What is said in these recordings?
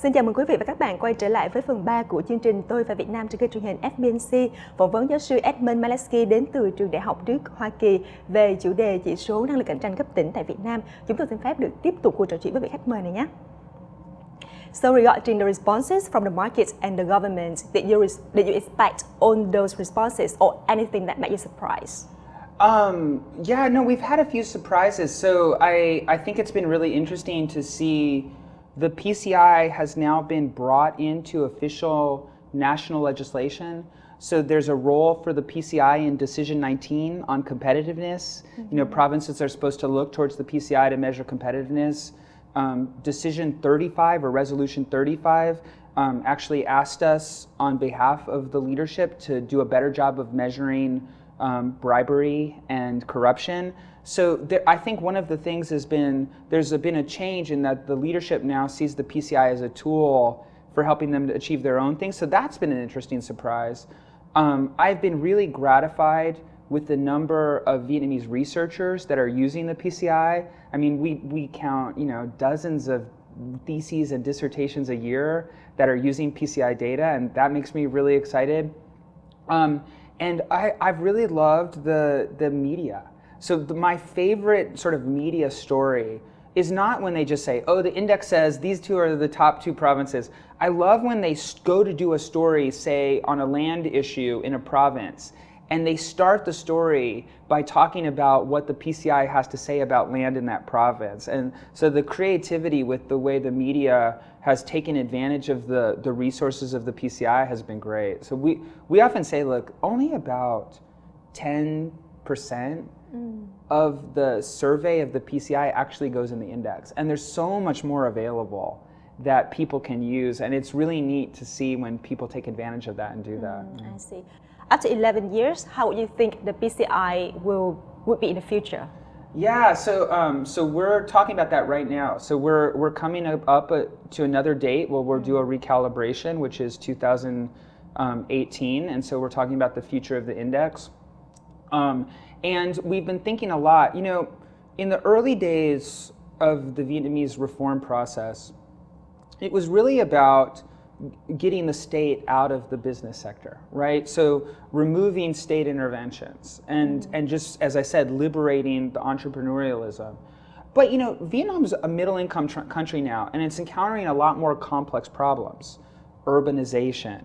Xin chào mừng quý vị và các bạn quay trở lại với phần 3 của chương trình Tôi và Việt Nam trên kênh truyền hình FBNC, phỏng vấn giáo sư Edmund Malesky đến từ trường đại học Đức, Hoa Kỳ về chủ đề chỉ số năng lực cạnh tranh cấp tỉnh tại Việt Nam. Chúng tôi xin phép được tiếp tục cuộc trò chuyện với vị khách mời này nhé. So regarding the responses from the market and the government, did you expect on those responses or anything that made you surprised? Yeah, no, we've had a few surprises. So I think it's been really interesting to see the PCI has now been brought into official national legislation. So there's a role for the PCI in Decision 19 on competitiveness. You know, provinces are supposed to look towards the PCI to measure competitiveness. Decision 35 or Resolution 35 actually asked us on behalf of the leadership to do a better job of measuring bribery and corruption. So I think one of the things has been, there's been a change in that the leadership now sees the PCI as a tool for helping them to achieve their own things. So that's been an interesting surprise. I've been really gratified with the number of Vietnamese researchers that are using the PCI. I mean, we count, you know, dozens of theses and dissertations a year that are using PCI data, and that makes me really excited. And I've really loved the media. So my favorite sort of media story is not when they just say, oh, the index says these two are the top two provinces. I love when they go to do a story, say, on a land issue in a province, and they start the story by talking about what the PCI has to say about land in that province. And so the creativity with the way the media has taken advantage of the resources of the PCI has been great. So we often say, look, only about 10% of the survey of the PCI actually goes in the index. And there's so much more available that people can use. And it's really neat to see when people take advantage of that and do that. I see. After 11 years, how would you think the PCI would be in the future? Yeah, so we're talking about that right now. So we're coming up to another date where we'll do a recalibration, which is 2018, and so we're talking about the future of the index. And we've been thinking a lot. You know, in the early days of the Vietnamese reform process, it was really about getting the state out of the business sector, right? So removing state interventions and just, as I said, liberating the entrepreneurialism. But you know, Vietnam's a middle-income country now, and it's encountering a lot more complex problems. Urbanization,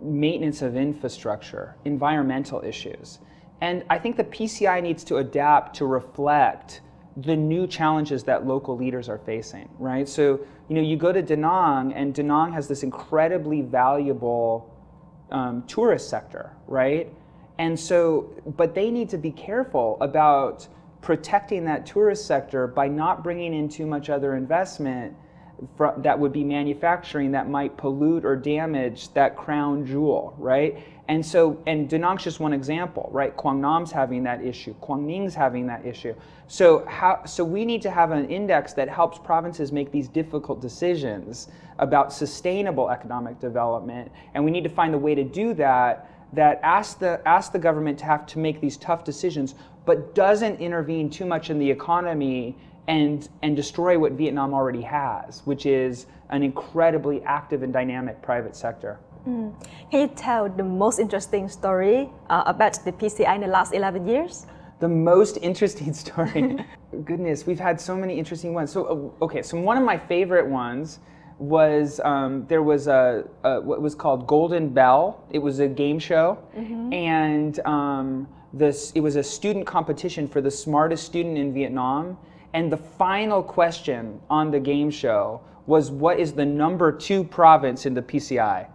maintenance of infrastructure, environmental issues. And I think the PCI needs to adapt to reflect the new challenges that local leaders are facing, right? So, you know, you go to Da Nang, and Da Nang has this incredibly valuable tourist sector, right? And so, but they need to be careful about protecting that tourist sector by not bringing in too much other investment that would be manufacturing that might pollute or damage that crown jewel, right? And so, and Da Nang's just one example, right? Quang Nam's having that issue, Quang Ning's having that issue. So we need to have an index that helps provinces make these difficult decisions about sustainable economic development, and we need to find a way to do that asks the government to have to make these tough decisions, but doesn't intervene too much in the economy and destroy what Vietnam already has, which is an incredibly active and dynamic private sector. Can you tell the most interesting story about the PCI in the last 11 years? The most interesting story? Goodness, we've had so many interesting ones. So, okay, so one of my favorite ones was, there was what was called Golden Bell. It was a game show, and it was a student competition for the smartest student in Vietnam. And the final question on the game show was, what is the number 2 province in the PCI?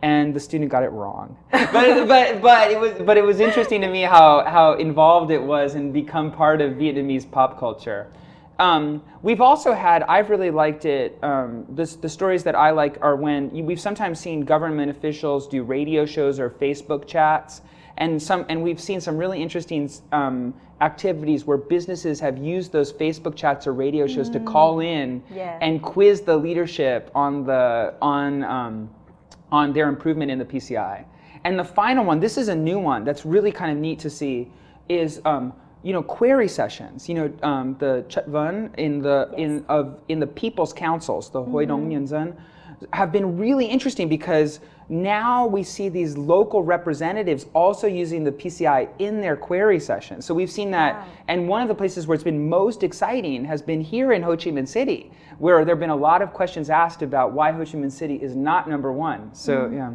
And the student got it wrong. but it was interesting to me how involved it was and become part of Vietnamese pop culture. We've also had, I've really liked it, the stories that I like are when we've sometimes seen government officials do radio shows or Facebook chats, and we've seen some really interesting activities where businesses have used those Facebook chats or radio shows to call in and quiz the leadership on their improvement in the PCI. And the final one, this is a new one that's really kind of neat to see, is you know, query sessions. You know, the chất vấn in the people's councils, the Hội đồng Nhân dân. have been really interesting because now we see these local representatives also using the PCI in their query sessions. So we've seen that, and one of the places where it's been most exciting has been here in Ho Chi Minh City, where there have been a lot of questions asked about why Ho Chi Minh City is not number one. So, yeah.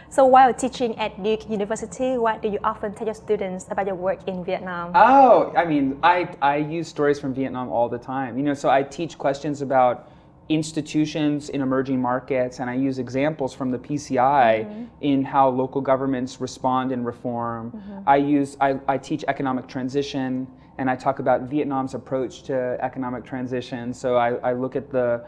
So while teaching at Duke University, what do you often tell your students about your work in Vietnam? Oh, I mean, I use stories from Vietnam all the time. You know, so I teach questions about institutions in emerging markets, and I use examples from the PCI in how local governments respond and reform. I teach economic transition, and I talk about Vietnam's approach to economic transition. So I look at the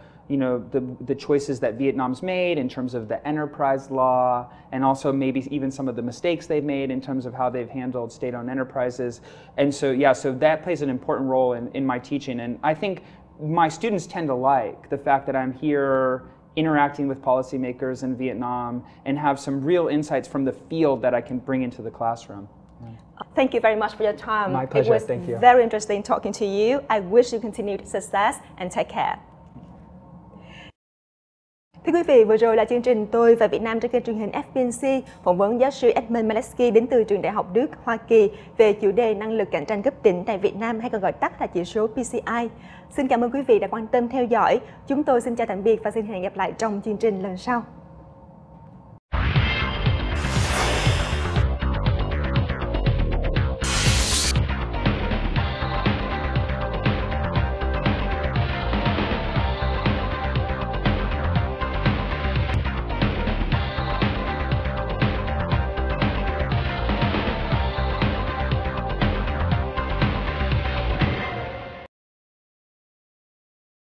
choices that Vietnam's made in terms of the enterprise law, and also maybe even some of the mistakes they've made in terms of how they've handled state-owned enterprises. And so, yeah, so that plays an important role in my teaching. And I think my students tend to like the fact that I'm here interacting with policymakers in Vietnam and have some real insights from the field that I can bring into the classroom. Thank you very much for your time. My pleasure. It was Thank you. very interesting talking to you. I wish you continued success and take care. Thưa quý vị, vừa rồi là chương trình Tôi và Việt Nam trên kênh truyền hình FBNC phỏng vấn giáo sư Edmund Malesky đến từ trường Đại học Đức, Hoa Kỳ về chủ đề năng lực cạnh tranh cấp tỉnh tại Việt Nam, hay còn gọi tắt là chỉ số PCI. Xin cảm ơn quý vị đã quan tâm theo dõi. Chúng tôi xin chào tạm biệt và xin hẹn gặp lại trong chương trình lần sau.